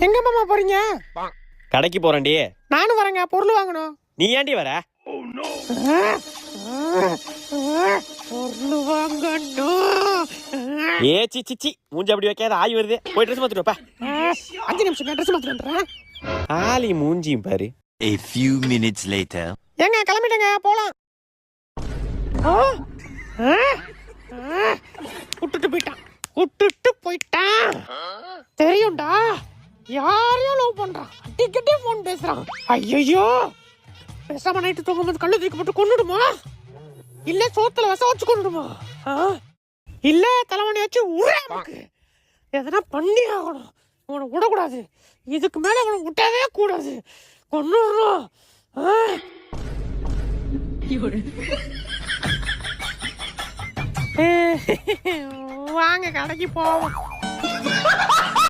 எங்க மாமா போறீங்க? கடைக்கு போறேன்டி. நானும் வரேங்க, பொருள் வாங்கணும். நீ ஏன்டி வர? பொருள் வாங்கணும். ஏ சி மூஞ்சி அப்படி வைக்காத, ஆய் வருது. போய் ட்ரெஸ் மாத்திட்டு வா. 5 நிமிஷம் ட்ரெஸ் மாத்திட்டு வந்துடுறேன். ஆலி மூஞ்சியும் பாரு. A few minutes later. ஏங்க கிளம்பிட்டேங்க, போலாம். விட்டுட்டு போயிட்டான். தெரியும்டா, யாரையும் லவ் பண்றான். அடிக்கடி போன் பேசுறான். ஐயோ, பேசாம நைட்டு தூங்கும்போது கல்லு தூக்கி போட்டு கொண்டுடுமா, இல்ல சோத்துல வச வச்சு கொண்டுடுமா, இல்ல தலைவணி வச்சு உரக்கு எதனா பண்ணி ஆகணும். அவனை விடக்கூடாது. இதுக்கு மேல அவனை விட்டவே கூடாது. கொண்டுடுறோம். வாங்க கடைக்கு போவோம்.